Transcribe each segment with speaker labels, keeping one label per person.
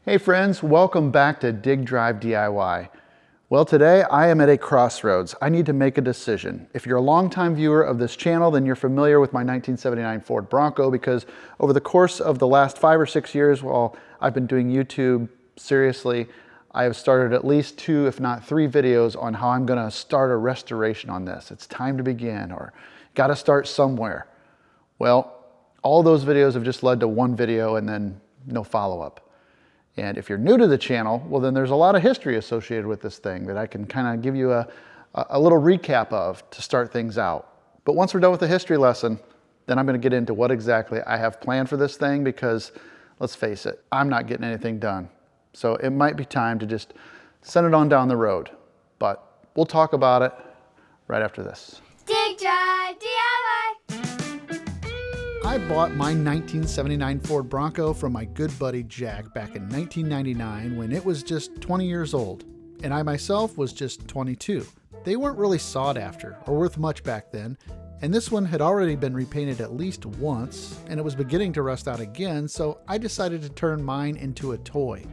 Speaker 1: Hey friends, welcome back to Dig Drive DIY. Well, today I am at a crossroads. I need to make a decision. If you're a longtime viewer of this channel, then you're familiar with my 1979 Ford Bronco because over the course of the last 5 or 6 years while I've been doing YouTube seriously, I have started at least 2, if not 3 videos on how I'm gonna start a restoration on this. It's time to begin, or gotta start somewhere. Well, all those videos have just led to one video and then no follow-up. And if you're new to the channel, well then there's a lot of history associated with this thing that I can kind of give you a little recap of to start things out. But once we're done with the history lesson, then I'm going to get into what exactly I have planned for this thing because, let's face it, I'm not getting anything done. So it might be time to just send it on down the road. But we'll talk about it right after this.
Speaker 2: Dig Drive DIY!
Speaker 1: I bought my 1979 Ford Bronco from my good buddy Jack back in 1999 when it was just 20 years old, and I myself was just 22. They weren't really sought after or worth much back then, and this one had already been repainted at least once, and it was beginning to rust out again, so I decided to turn mine into a toy,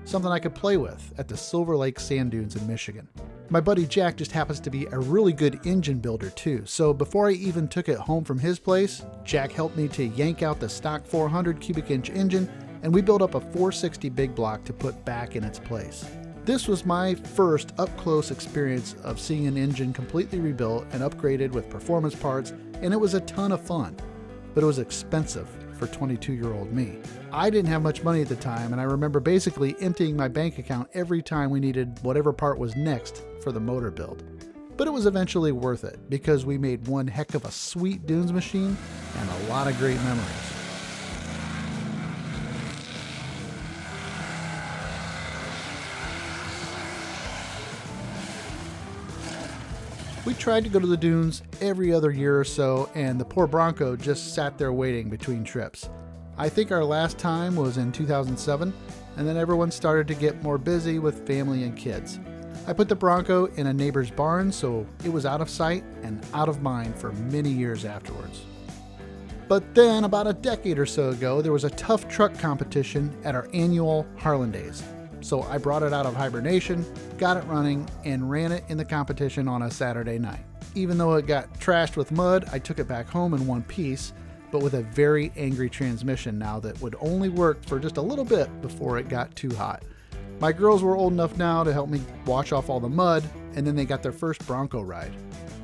Speaker 1: something I could play with at the Silver Lake sand dunes in Michigan. My buddy Jack just happens to be a really good engine builder too, so before I even took it home from his place, Jack helped me to yank out the stock 400 cubic inch engine, and we built up a 460 big block to put back in its place. This was my first up-close experience of seeing an engine completely rebuilt and upgraded with performance parts, and it was a ton of fun, but it was expensive for 22-year-old me. I didn't have much money at the time, and I remember basically emptying my bank account every time we needed whatever part was next for the motor build. But it was eventually worth it because we made one heck of a sweet dunes machine and a lot of great memories. We tried to go to the dunes every other year or so, and the poor Bronco just sat there waiting between trips. I think our last time was in 2007, and then everyone started to get more busy with family and kids. I put the Bronco in a neighbor's barn, so it was out of sight and out of mind for many years afterwards. But then, about a decade or so ago, there was a tough truck competition at our annual Harlan Days. So I brought it out of hibernation, got it running, and ran it in the competition on a Saturday night. Even though it got trashed with mud, I took it back home in one piece, but with a very angry transmission now that would only work for just a little bit before it got too hot. My girls were old enough now to help me wash off all the mud, and then they got their first Bronco ride,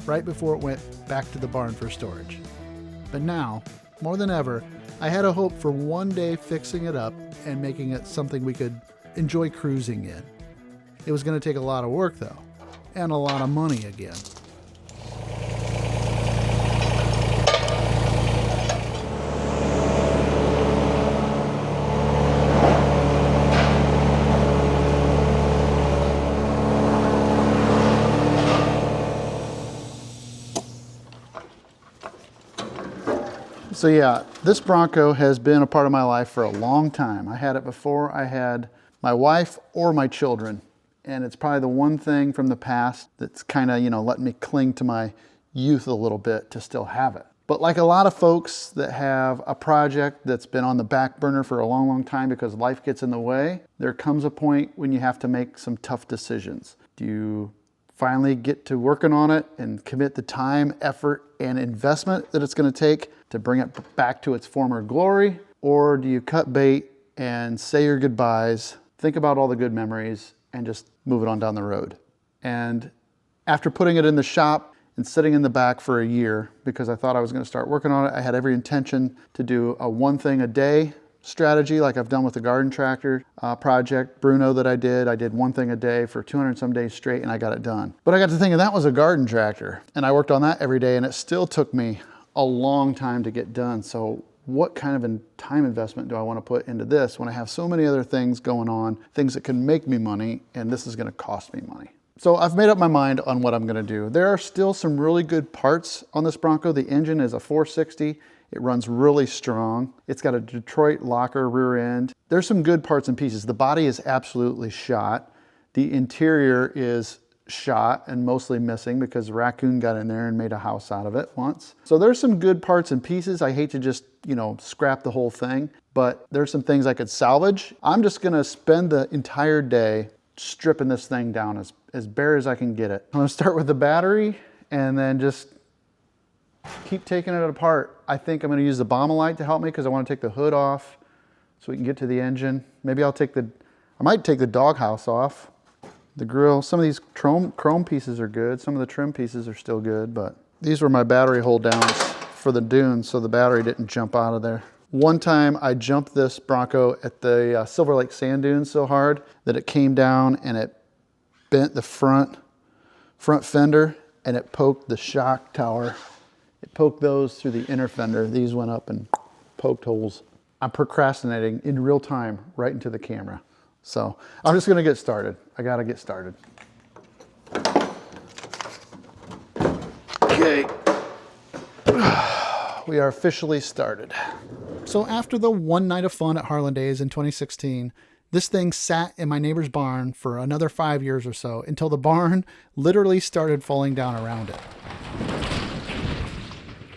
Speaker 1: right before it went back to the barn for storage. But now, more than ever, I had a hope for one day fixing it up and making it something we could enjoy cruising in. It was going to take a lot of work though, and a lot of money again. So yeah, this Bronco has been a part of my life for a long time. I had it before I had my wife or my children. And it's probably the one thing from the past that's kind of, letting me cling to my youth a little bit to still have it. But like a lot of folks that have a project that's been on the back burner for a long, long time because life gets in the way, there comes a point when you have to make some tough decisions. Do you finally get to working on it and commit the time, effort, and investment that it's going to take to bring it back to its former glory? Or do you cut bait and say your goodbyes, think about all the good memories, and just move it on down the road? And after putting it in the shop and sitting in the back for a year, because I thought I was going to start working on it, I had every intention to do a one thing a day strategy like I've done with the garden tractor project, Bruno, that I did one thing a day for 200 some days straight, and I got it done. But I got to thinking that was a garden tractor, and I worked on that every day, and it still took me a long time to get done. So what kind of a time investment do I want to put into this when I have so many other things going on, things that can make me money, and this is going to cost me money? So I've made up my mind on what I'm going to do. There are still some really good parts on this Bronco. The engine is a 460. It runs really strong. It's got a Detroit locker rear end. There's some good parts and pieces. The body is absolutely shot. The interior is shot and mostly missing because a raccoon got in there and made a house out of it once. So there's some good parts and pieces. I hate to just, scrap the whole thing, but there's some things I could salvage. I'm just gonna spend the entire day stripping this thing down as bare as I can get it. I'm gonna start with the battery and then just keep taking it apart. I think I'm gonna use the Bombalite to help me because I wanna take the hood off so we can get to the engine. Maybe I might take the doghouse off. The grill, some of these chrome pieces are good. Some of the trim pieces are still good, but these were my battery hold downs for the dunes so the battery didn't jump out of there. One time I jumped this Bronco at the Silver Lake sand dunes so hard that it came down and it bent the front fender and it poked the shock tower. It poked those through the inner fender. These went up and poked holes. I'm procrastinating in real time right into the camera. So I'm just gonna get started. I gotta get started. Okay. We are officially started. So after the one night of fun at Harlan Days in 2016, this thing sat in my neighbor's barn for another 5 years or so until the barn literally started falling down around it.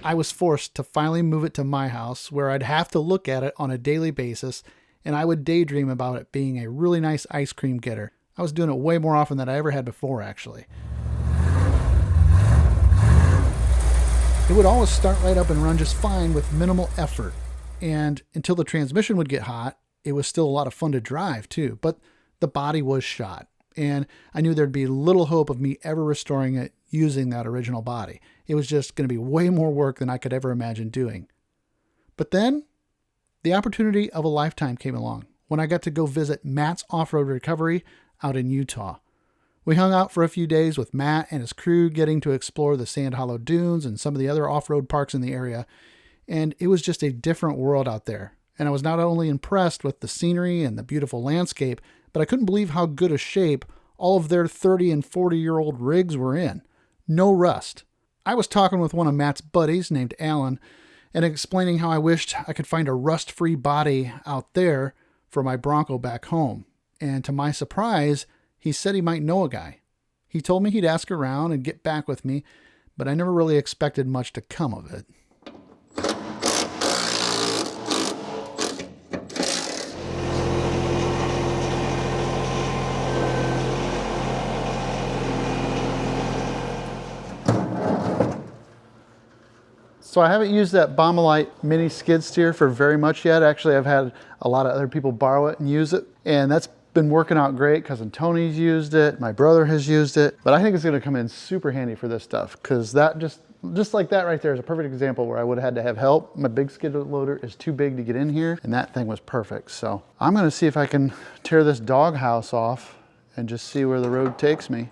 Speaker 1: I was forced to finally move it to my house where I'd have to look at it on a daily basis, and I would daydream about it being a really nice ice cream getter. I was doing it way more often than I ever had before, actually. It would always start right up and run just fine with minimal effort. And until the transmission would get hot, it was still a lot of fun to drive too. But the body was shot. And I knew there'd be little hope of me ever restoring it using that original body. It was just going to be way more work than I could ever imagine doing. But then the opportunity of a lifetime came along when I got to go visit Matt's Off-Road Recovery out in Utah. We hung out for a few days with Matt and his crew, getting to explore the Sand Hollow Dunes and some of the other off-road parks in the area. And it was just a different world out there. And I was not only impressed with the scenery and the beautiful landscape, but I couldn't believe how good a shape all of their 30 and 40-year-old rigs were in. No rust. I was talking with one of Matt's buddies named Alan and explaining how I wished I could find a rust-free body out there for my Bronco back home. And to my surprise, he said he might know a guy. He told me he'd ask around and get back with me, but I never really expected much to come of it. So I haven't used that Bombalite mini skid steer for very much yet. Actually, I've had a lot of other people borrow it and use it, and that's been working out great. Cousin Tony's used it, my brother has used it, but I think it's gonna come in super handy for this stuff because that just like that right there is a perfect example where I would have had to have help. My big skid loader is too big to get in here, and that thing was perfect. So I'm gonna see if I can tear this doghouse off and just see where the road takes me.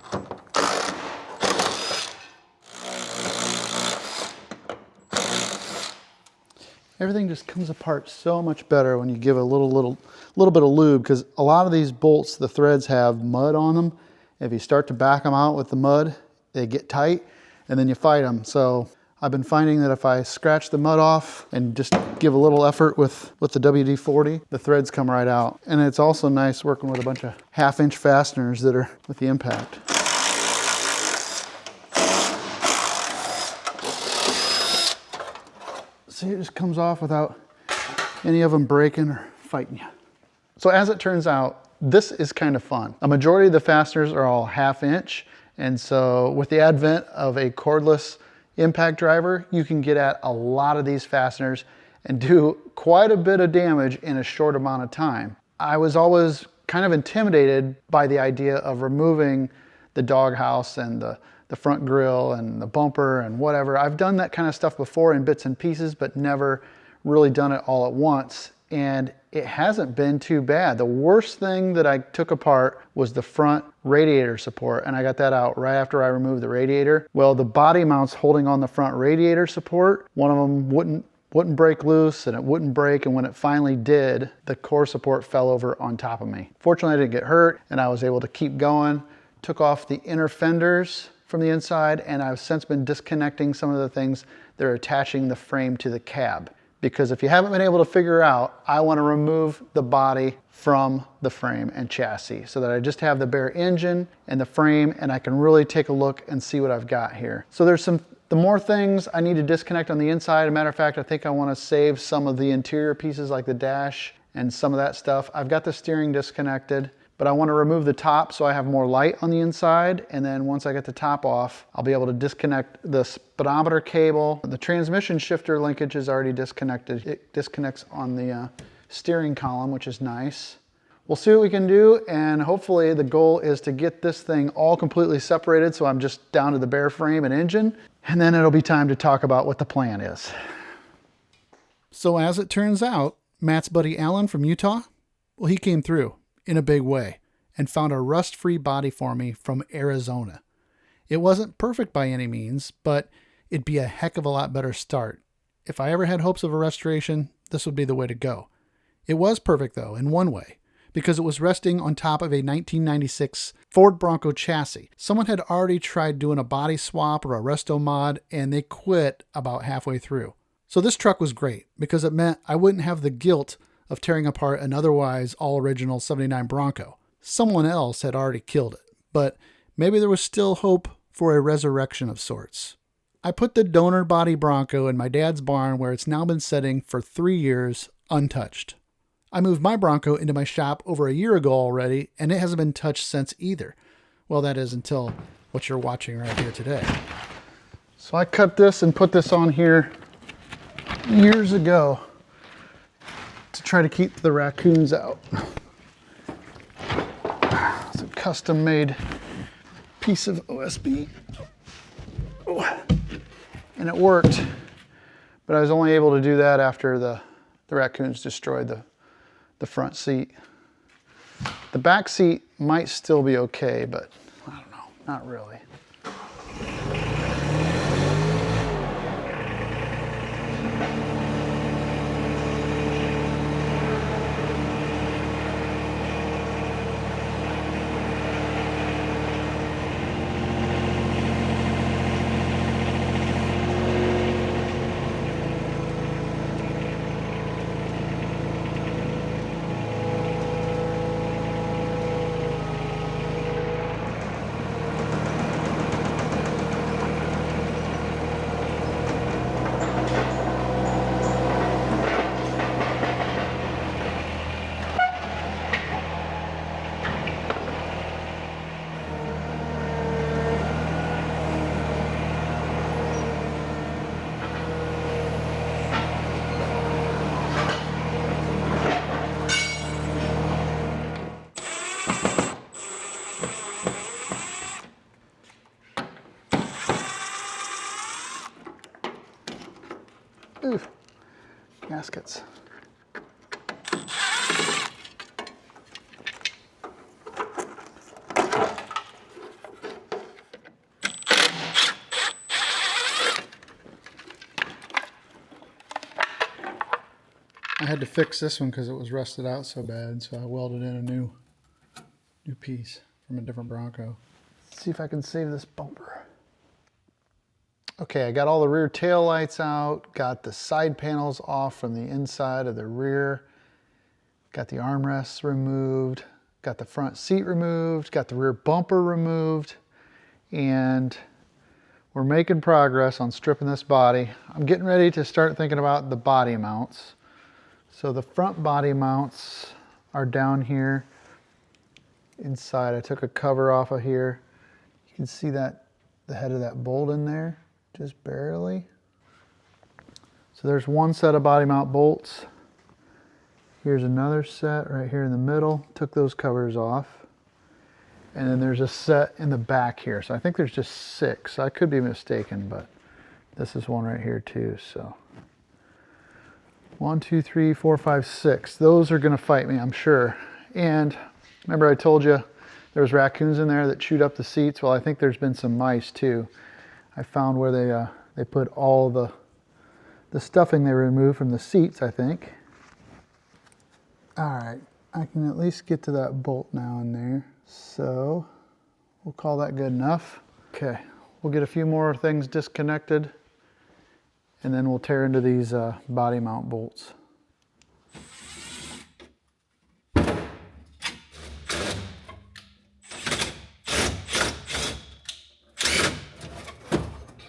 Speaker 1: Everything just comes apart so much better when you give a little bit of lube, because a lot of these bolts, the threads have mud on them. If you start to back them out with the mud, they get tight and then you fight them. So I've been finding that if I scratch the mud off and just give a little effort with the WD-40, the threads come right out. And it's also nice working with a bunch of 1/2-inch fasteners that are with the impact. See, it just comes off without any of them breaking or fighting you. So as it turns out, this is kind of fun. A majority of the fasteners are all 1/2-inch. And so with the advent of a cordless impact driver, you can get at a lot of these fasteners and do quite a bit of damage in a short amount of time. I was always kind of intimidated by the idea of removing the doghouse and the front grille and the bumper and whatever. I've done that kind of stuff before in bits and pieces, but never really done it all at once. And it hasn't been too bad. The worst thing that I took apart was the front radiator support, and I got that out right after I removed the radiator. Well, the body mounts holding on the front radiator support, one of them wouldn't break loose and it wouldn't break, and when it finally did, the core support fell over on top of me. Fortunately, I didn't get hurt and I was able to keep going. Took off the inner fenders from the inside, and I've since been disconnecting some of the things that are attaching the frame to the cab. Because if you haven't been able to figure out, I want to remove the body from the frame and chassis so that I just have the bare engine and the frame, and I can really take a look and see what I've got here. So there's some The more things I need to disconnect on the inside. As a matter of fact, I think I want to save some of the interior pieces like the dash and some of that stuff. I've got the steering disconnected, but I want to remove the top so I have more light on the inside. And then once I get the top off, I'll be able to disconnect the speedometer cable. The transmission shifter linkage is already disconnected. It disconnects on the steering column, which is nice. We'll see what we can do, and hopefully the goal is to get this thing all completely separated so I'm just down to the bare frame and engine, and then it'll be time to talk about what the plan is. So as it turns out, Matt's buddy Alan from Utah, well, he came through in a big way and found a rust-free body for me from Arizona. It wasn't perfect by any means, but it'd be a heck of a lot better start. If I ever had hopes of a restoration, this would be the way to go. It was perfect though, in one way, because it was resting on top of a 1996 Ford Bronco chassis. Someone had already tried doing a body swap or a resto mod, and they quit about halfway through. So this truck was great because it meant I wouldn't have the guilt of tearing apart an otherwise all-original 79 Bronco. Someone else had already killed it, but maybe there was still hope for a resurrection of sorts. I put the donor body Bronco in my dad's barn where it's now been sitting for 3 years untouched. I moved my Bronco into my shop over a year ago already, and it hasn't been touched since either. Well, that is until what you're watching right here today. So I cut this and put this on here years ago to try to keep the raccoons out. It's a custom-made piece of OSB. Oh. And it worked, but I was only able to do that after the raccoons destroyed the front seat. The back seat might still be okay, but I don't know, not really. Ooh, gaskets. I had to fix this one because it was rusted out so bad, so I welded in a new piece from a different Bronco. Let's see if I can save this bumper. Okay, I got all the rear tail lights out, got the side panels off from the inside of the rear, got the armrests removed, got the front seat removed, got the rear bumper removed, and we're making progress on stripping this body. I'm getting ready to start thinking about the body mounts. So the front body mounts are down here inside. I took a cover off of here. You can see that the head of that bolt in there. Just barely. So there's one set of body mount bolts. Here's another set right here in the middle. Took those covers off. And then there's a set in the back here. So I think there's just 6. I could be mistaken, but this is one right here too. So 1, 2, 3, 4, 5, 6. Those are gonna fight me, I'm sure. And remember I told you there was raccoons in there that chewed up the seats? Well, I think there's been some mice too. I found where they put all the stuffing they removed from the seats, I think. All right, I can at least get to that bolt now in there. So we'll call that good enough. Okay, we'll get a few more things disconnected and then we'll tear into these body mount bolts.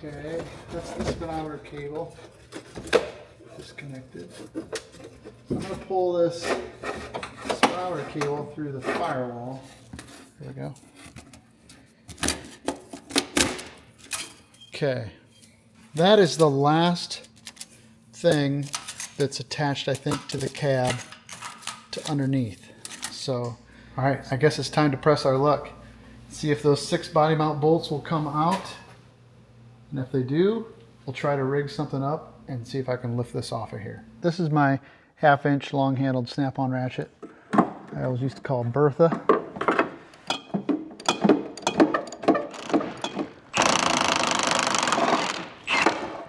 Speaker 1: Okay, that's the spinometer cable disconnected. So I'm going to pull this spinometer cable through the firewall. There we go. Okay, that is the last thing that's attached, I think, to the cab to underneath. So, all right, I guess it's time to press our luck. See if those 6 body mount bolts will come out. And if they do, we'll try to rig something up and see if I can lift this off of here. This is my 1/2-inch long-handled snap-on ratchet. I always used to call Bertha.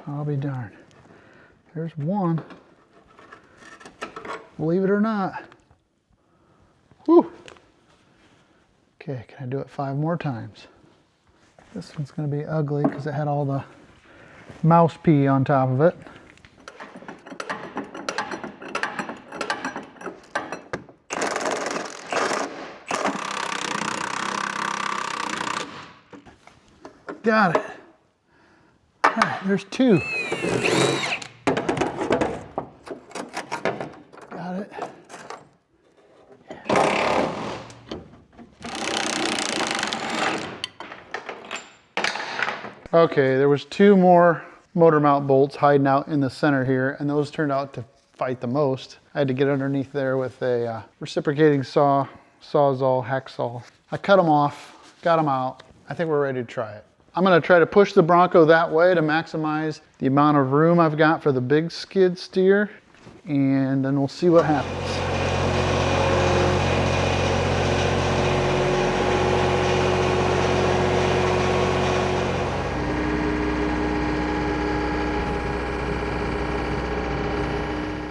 Speaker 1: I'll be darned. There's one. Believe it or not. Whew. Okay, can I do it 5 more times? This one's going to be ugly because it had all the mouse pee on top of it. Got it. All right, there's 2. Got it. Okay, there was 2 more motor mount bolts hiding out in the center here, and those turned out to fight the most. I had to get underneath there with a reciprocating saw, sawzall, hacksaw. I cut them off, got them out. I think we're ready to try it. I'm gonna try to push the Bronco that way to maximize the amount of room I've got for the big skid steer, and then we'll see what happens.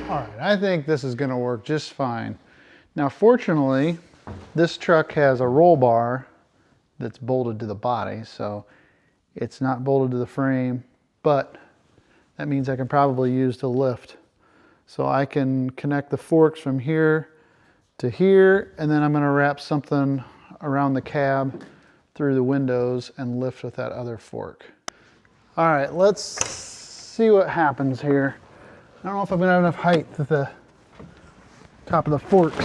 Speaker 1: All right, I think this is gonna work just fine. Now, fortunately, this truck has a roll bar that's bolted to the body, so it's not bolted to the frame, but that means I can probably use the lift. So I can connect the forks from here to here, and then I'm gonna wrap something around the cab through the windows and lift with that other fork. All right, let's see what happens here. I don't know if I'm gonna have enough height at the top of the forks.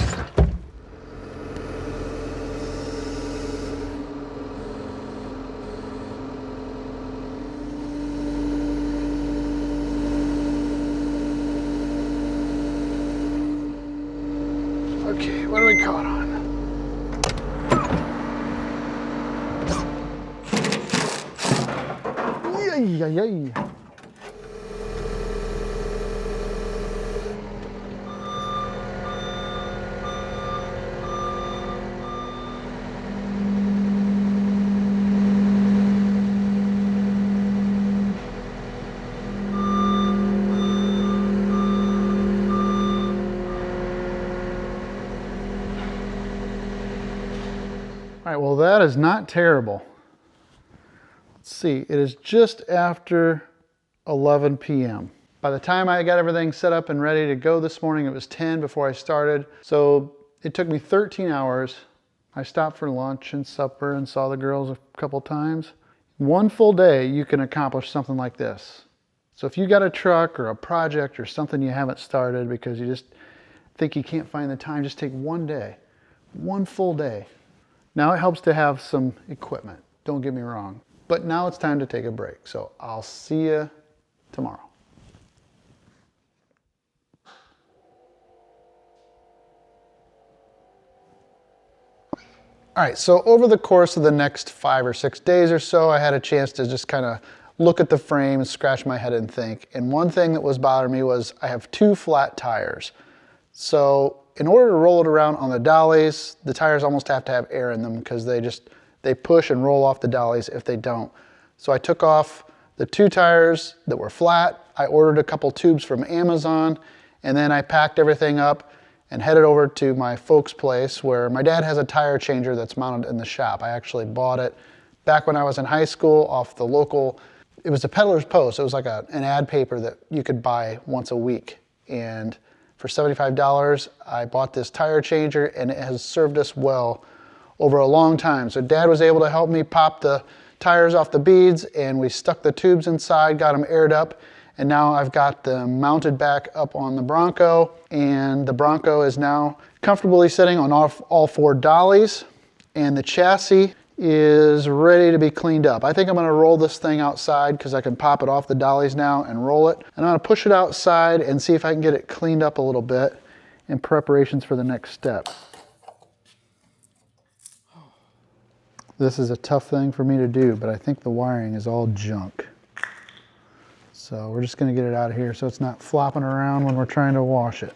Speaker 1: Okay, what are we caught on? Yay, yay, yay. All right, well, that is not terrible. Let's see, it is just after 11 p.m. By the time I got everything set up and ready to go this morning, it was 10 before I started. So it took me 13 hours. I stopped for lunch and supper and saw the girls a couple times. One full day, you can accomplish something like this. So if you got a truck or a project or something you haven't started because you just think you can't find the time, just take one day, one full day. Now it helps to have some equipment, don't get me wrong, but now it's time to take a break. So I'll see you tomorrow. All right, so over the course of the next 5 or 6 days or so, I had a chance to just kind of look at the frame and scratch my head and think. And one thing that was bothering me was I have 2 flat tires. So in order to roll it around on the dollies, the tires almost have to have air in them because they push and roll off the dollies if they don't. So I took off the 2 tires that were flat. I ordered a couple tubes from Amazon, and then I packed everything up and headed over to my folks' place where my dad has a tire changer that's mounted in the shop. I actually bought it back when I was in high school off the local, it was a Peddler's Post. It was like an ad paper that you could buy once a week. And for $75, I bought this tire changer, and it has served us well over a long time. So Dad was able to help me pop the tires off the beads, and we stuck the tubes inside, got them aired up, and now I've got them mounted back up on the Bronco, and the Bronco is now comfortably sitting on all 4 dollies, and the chassis is ready to be cleaned up. I think I'm gonna roll this thing outside because I can pop it off the dollies now and roll it. And I'm gonna push it outside and see if I can get it cleaned up a little bit in preparations for the next step. This is a tough thing for me to do, but I think the wiring is all junk. So we're just gonna get it out of here so it's not flopping around when we're trying to wash it.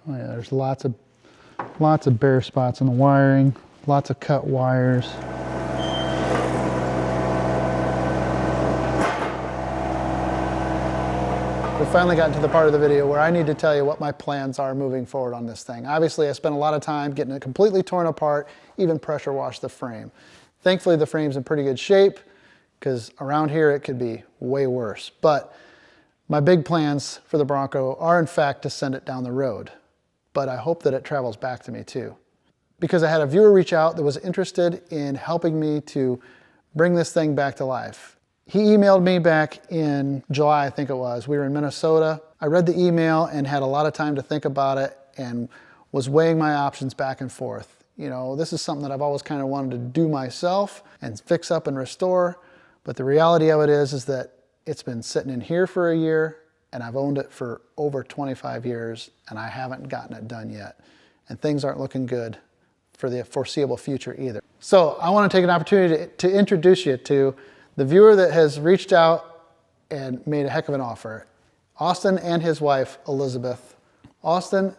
Speaker 1: Oh yeah, there's lots of bare spots in the wiring, lots of cut wires. We finally got to the part of the video where I need to tell you what my plans are moving forward on this thing. Obviously, I spent a lot of time getting it completely torn apart, even pressure washed the frame. Thankfully, the frame's in pretty good shape, because around here it could be way worse. But my big plans for the Bronco are in fact to send it down the road. But I hope that it travels back to me too. Because I had a viewer reach out that was interested in helping me to bring this thing back to life. He emailed me back in July, I think it was. We were in Minnesota. I read the email and had a lot of time to think about it and was weighing my options back and forth. You know, this is something that I've always kind of wanted to do myself and fix up and restore. But the reality of it is that it's been sitting in here for a year, and I've owned it for over 25 years, and I haven't gotten it done yet. And things aren't looking good for the foreseeable future either. So I want to take an opportunity to introduce you to the viewer that has reached out and made a heck of an offer. Austin and his wife, Elizabeth. Austin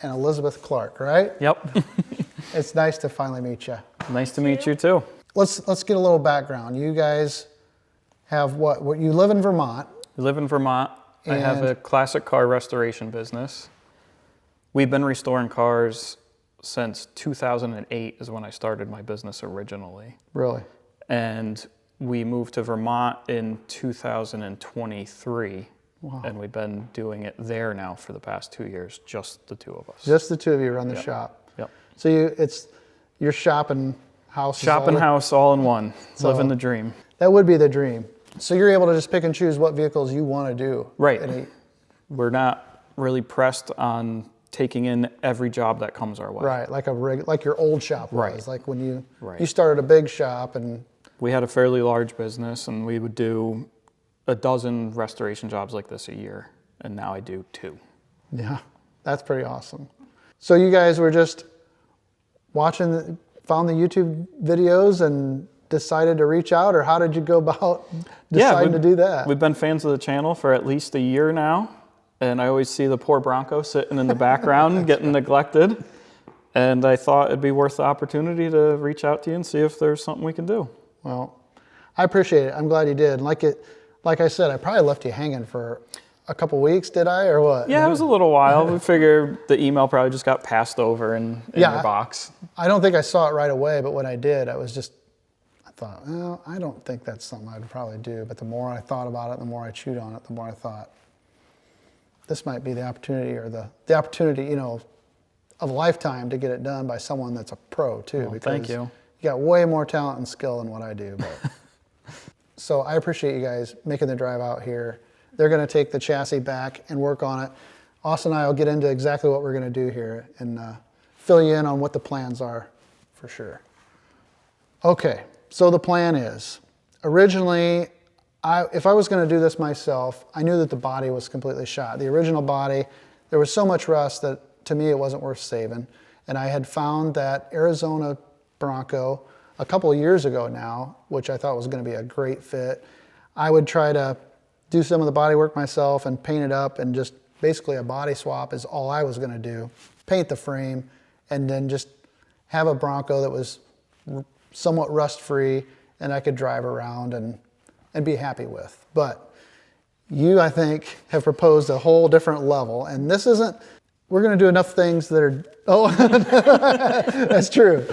Speaker 1: and Elizabeth Clark, right?
Speaker 3: Yep.
Speaker 1: It's nice to finally meet you.
Speaker 3: Nice to meet you too.
Speaker 1: Let's get a little background. You guys have what you live in Vermont.
Speaker 3: We live in Vermont. I have a classic car restoration business. We've been restoring cars since 2008 is when I started my business originally.
Speaker 1: Really?
Speaker 3: And we moved to Vermont in 2023.
Speaker 1: Wow.
Speaker 3: And we've been doing it there now for the past 2 years, just the two of us.
Speaker 1: Just the two of you run the shop.
Speaker 3: Yep.
Speaker 1: So it's your shop and house.
Speaker 3: Shop and house all in one. Living the dream.
Speaker 1: That would be the dream. So you're able to just pick and choose what vehicles you want to do.
Speaker 3: Right. We're not really pressed on taking in every job that comes our way.
Speaker 1: Right, like your old shop was.
Speaker 3: Right.
Speaker 1: Like when you started a big shop and...
Speaker 3: We had a fairly large business and we would do a dozen restoration jobs like this a year. And now I do 2.
Speaker 1: Yeah, that's pretty awesome. So you guys were just watching, found the YouTube videos and decided to reach out, or how did you go about deciding to do that?
Speaker 3: We've been fans of the channel for at least a year now. And I always see the poor Bronco sitting in the background getting neglected. And I thought it'd be worth the opportunity to reach out to you and see if there's something we can do.
Speaker 1: Well, I appreciate it. I'm glad you did. Like I said, I probably left you hanging for a couple weeks, did I, or what?
Speaker 3: Yeah, it was a little while. We figured the email probably just got passed over in your box.
Speaker 1: I don't think I saw it right away, but when I did, I thought, well, I don't think that's something I'd probably do. But the more I thought about it, the more I chewed on it, the more I thought, this might be the opportunity, or the opportunity, you know, of a lifetime to get it done by someone that's a pro too.
Speaker 3: Well,
Speaker 1: because
Speaker 3: thank you.
Speaker 1: You got way more talent and skill than what I do. But so I appreciate you guys making the drive out here. They're going to take the chassis back and work on it. Austin and I will get into exactly what we're going to do here and fill you in on what the plans are for sure. Okay, so the plan is, originally, if I was going to do this myself, I knew that the body was completely shot. The original body, there was so much rust that to me it wasn't worth saving. And I had found that Arizona Bronco a couple of years ago now, which I thought was going to be a great fit. I would try to do some of the body work myself and paint it up, and just basically a body swap is all I was going to do. Paint the frame and then just have a Bronco that was somewhat rust-free and I could drive around and be happy with. But you, I think, have proposed a whole different level, and this isn't, we're going to do enough things that are, that's true.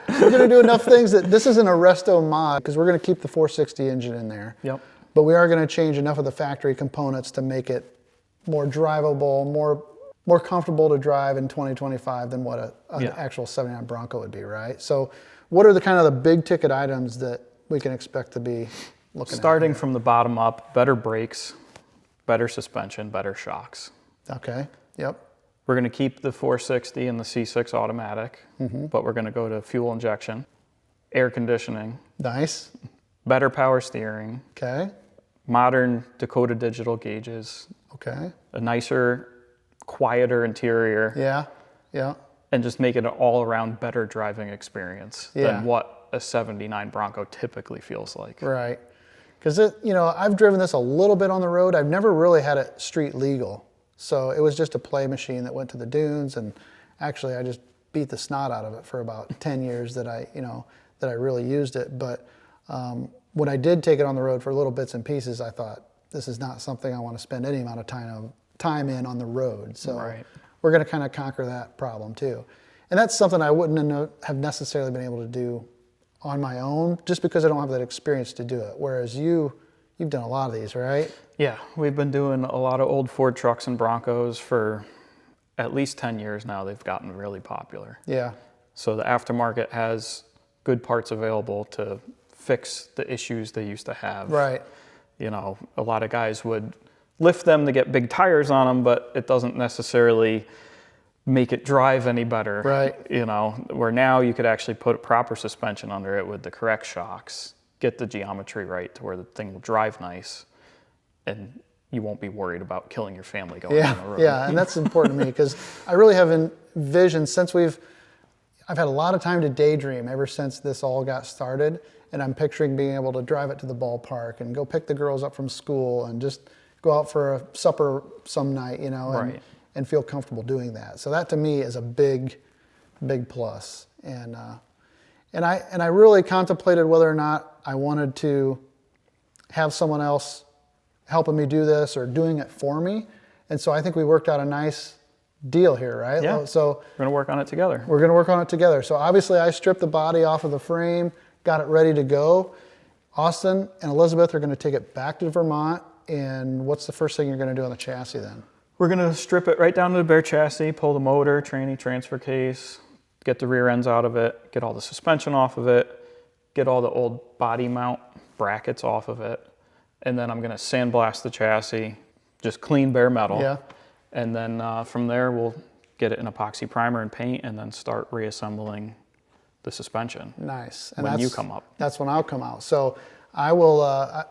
Speaker 1: We're going to do enough things that this isn't a resto mod, because we're going to keep the 460 engine in there.
Speaker 3: Yep.
Speaker 1: But we are going to change enough of the factory components to make it more drivable, more more comfortable to drive in 2025 than what an
Speaker 3: Yeah.
Speaker 1: actual 79 Bronco would be, right? So what are the kind of the big ticket items that we can expect to be looking at?
Speaker 3: Starting from the bottom up, better brakes, better suspension, better shocks.
Speaker 1: Okay, yep,
Speaker 3: We're going to keep the 460 and the C6 automatic, but we're going to go to fuel injection, air conditioning,
Speaker 1: nice,
Speaker 3: better power steering,
Speaker 1: okay,
Speaker 3: modern Dakota digital gauges,
Speaker 1: okay,
Speaker 3: a nicer, quieter interior,
Speaker 1: yeah,
Speaker 3: and just make it an all-around better driving experience
Speaker 1: Yeah.
Speaker 3: than what a 79 Bronco typically feels like.
Speaker 1: right. Because, I've driven this a little bit on the road. I've never really had it street legal. So it was just a play machine that went to the dunes, and actually I just beat the snot out of it for about 10 years that I really used it. But when I did take it on the road for little bits and pieces, I thought, this is not something I want to spend any amount of time in on the road. So
Speaker 3: Right.
Speaker 1: we're going to kind of conquer that problem too. And that's something I wouldn't have necessarily been able to do on my own, just because I don't have that experience to do it. Whereas you've done a lot of these, right?
Speaker 3: Yeah, we've been doing a lot of old Ford trucks and Broncos for at least 10 years now. They've gotten really popular.
Speaker 1: Yeah,
Speaker 3: So the aftermarket has good parts available to fix the issues they used to have.
Speaker 1: right.
Speaker 3: A lot of guys would lift them to get big tires on them, but it doesn't necessarily make it drive any better.
Speaker 1: Right.
Speaker 3: Where now you could actually put a proper suspension under it with the correct shocks, get the geometry right to where the thing will drive nice, and you won't be worried about killing your family going down the road.
Speaker 1: Yeah, and that's important to me because I really have envisioned, I've had a lot of time to daydream ever since this all got started, and I'm picturing being able to drive it to the ballpark and go pick the girls up from school and just go out for a supper some night,
Speaker 3: Right.
Speaker 1: and feel comfortable doing that. So that to me is a big, big plus. And I really contemplated whether or not I wanted to have someone else helping me do this or doing it for me. And so I think we worked out a nice deal here, right?
Speaker 3: Yeah.
Speaker 1: So
Speaker 3: We're going to work on it together.
Speaker 1: we're going to work on it together. So obviously I stripped the body off of the frame, got it ready to go. Austin and Elizabeth are going to take it back to Vermont. And what's the first thing you're going to do on the chassis then?
Speaker 3: We're going to strip it right down to the bare chassis, pull the motor, tranny, transfer case, get the rear ends out of it, get all the suspension off of it, get all the old body mount brackets off of it. And then I'm going to sandblast the chassis, just clean bare metal.
Speaker 1: Yeah.
Speaker 3: And then from there, we'll get it in epoxy primer and paint and then start reassembling the suspension.
Speaker 1: Nice. And
Speaker 3: When you come up.
Speaker 1: That's when I'll come out. So I will,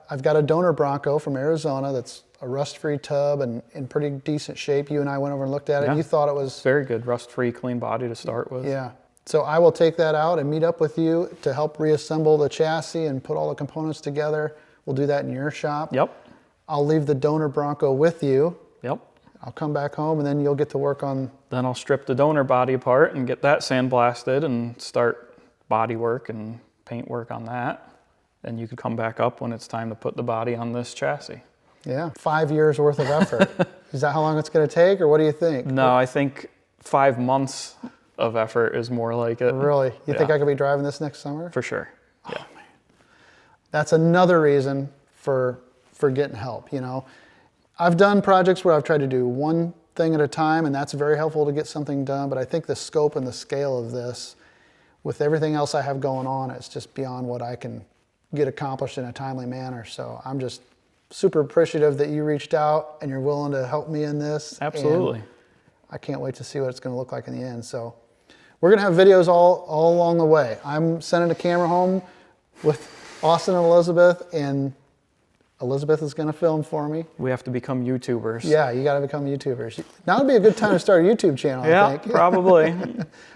Speaker 1: I've got a donor Bronco from Arizona that's a rust-free tub and in pretty decent shape. You and I went over and looked at it.
Speaker 3: Yeah.
Speaker 1: You thought it was...
Speaker 3: Very good, rust-free, clean body to start with.
Speaker 1: Yeah. So I will take that out and meet up with you to help reassemble the chassis and put all the components together. We'll do that in your shop.
Speaker 3: Yep.
Speaker 1: I'll leave the donor Bronco with you.
Speaker 3: Yep.
Speaker 1: I'll come back home and then you'll get to work on...
Speaker 3: Then I'll strip the donor body apart and get that sandblasted and start body work and paint work on that. And you could come back up when it's time to put the body on this chassis.
Speaker 1: Yeah, 5 years worth of effort. Is that how long it's going to take, or what do you think?
Speaker 3: No, I think 5 months of effort is more like it.
Speaker 1: Really? You think
Speaker 3: Yeah.
Speaker 1: I could be driving this next summer?
Speaker 3: For sure. Yeah.
Speaker 1: That's another reason for getting help, I've done projects where I've tried to do one thing at a time, and that's very helpful to get something done, but I think the scope and the scale of this, with everything else I have going on, it's just beyond what I can get accomplished in a timely manner. So I'm just super appreciative that you reached out and you're willing to help me in this.
Speaker 3: Absolutely.
Speaker 1: And I can't wait to see what it's going to look like in the end. So we're going to have videos all along the way. I'm sending a camera home with Austin and Elizabeth, and Elizabeth is going to film for me.
Speaker 3: We have to become YouTubers.
Speaker 1: Yeah, you got to become YouTubers. Now would be a good time to start a YouTube channel, I
Speaker 3: Yeah,
Speaker 1: think.
Speaker 3: probably.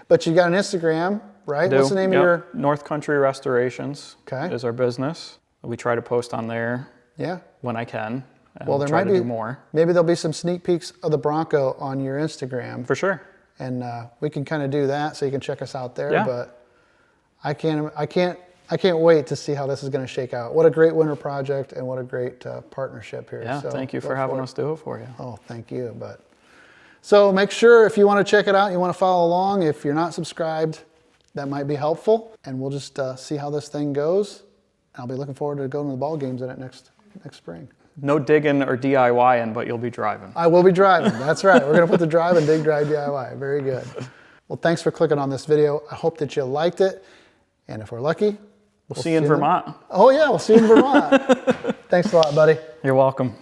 Speaker 1: But you got an Instagram, right? What's the name of your...
Speaker 3: North Country Restorations
Speaker 1: Okay.
Speaker 3: is our business. We try to post on there
Speaker 1: Yeah.
Speaker 3: when I can. And
Speaker 1: Well, there
Speaker 3: try
Speaker 1: might
Speaker 3: to
Speaker 1: be
Speaker 3: do more.
Speaker 1: Maybe there'll be some sneak peeks of the Bronco on your Instagram,
Speaker 3: For sure.
Speaker 1: and we can kind of do that so you can check us out there.
Speaker 3: Yeah.
Speaker 1: But I can't wait to see how this is going to shake out. What a great winter project, and what a great partnership here.
Speaker 3: Yeah,
Speaker 1: So
Speaker 3: thank you for
Speaker 1: look
Speaker 3: having
Speaker 1: forward-
Speaker 3: us do it for you.
Speaker 1: Oh, thank you. But so make sure if you want to check it out, you want to follow along. If you're not subscribed, that might be helpful, and we'll just see how this thing goes. I'll be looking forward to going to the ball games in it next spring.
Speaker 3: No digging or DIYing, but you'll be driving.
Speaker 1: I will be driving. That's right. We're going to put the drive and dig, drive, DIY. Very good. Well, thanks for clicking on this video. I hope that you liked it. And if we're lucky,
Speaker 3: We'll see you in Vermont.
Speaker 1: Oh, yeah. We'll see you in Vermont. Thanks a lot, buddy.
Speaker 3: You're welcome.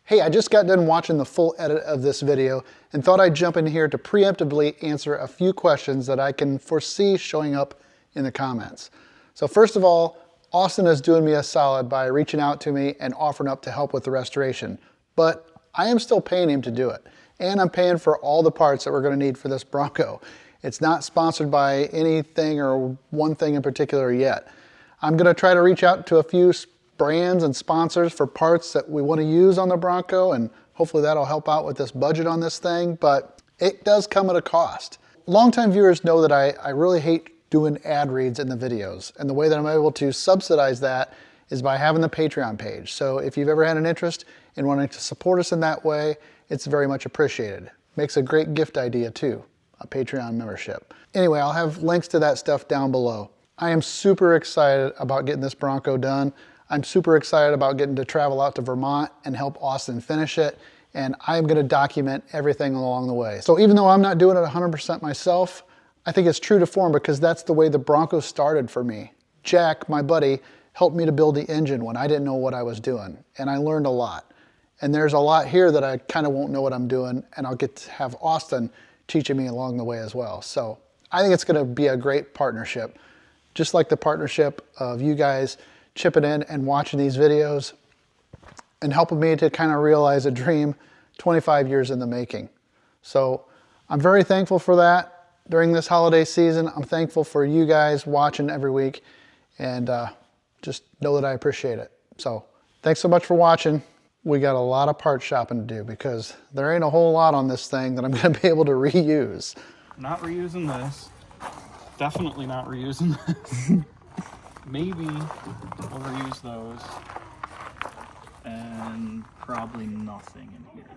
Speaker 1: Hey, I just got done watching the full edit of this video and thought I'd jump in here to preemptively answer a few questions that I can foresee showing up in the comments. So first of all, Austin is doing me a solid by reaching out to me and offering up to help with the restoration, but I am still paying him to do it. And I'm paying for all the parts that we're going to need for this Bronco. It's not sponsored by anything or one thing in particular yet. I'm going to try to reach out to a few brands and sponsors for parts that we want to use on the Bronco, and hopefully that'll help out with this budget on this thing, but it does come at a cost. Longtime viewers know that I really hate doing ad reads in the videos, and the way that I'm able to subsidize that is by having the Patreon page. So if you've ever had an interest in wanting to support us in that way, it's very much appreciated. Makes a great gift idea too, a Patreon membership. Anyway, I'll have links to that stuff down below. I am super excited about getting this Bronco done. I'm super excited about getting to travel out to Vermont and help Austin finish it. And I'm gonna document everything along the way. So even though I'm not doing it 100% myself, I think it's true to form because that's the way the Bronco started for me. Jack, my buddy, helped me to build the engine when I didn't know what I was doing. And I learned a lot. And there's a lot here that I kind of won't know what I'm doing, and I'll get to have Austin teaching me along the way as well. So I think it's gonna be a great partnership, just like the partnership of you guys chipping in and watching these videos and helping me to kind of realize a dream 25 years in the making. So I'm very thankful for that during this holiday season. I'm thankful for you guys watching every week, and just know that I appreciate it. So thanks so much for watching. We got a lot of part shopping to do because there ain't a whole lot on this thing that I'm going to be able to reuse.
Speaker 3: Not reusing this. Definitely not reusing this. Maybe we'll reuse those. And probably nothing in here.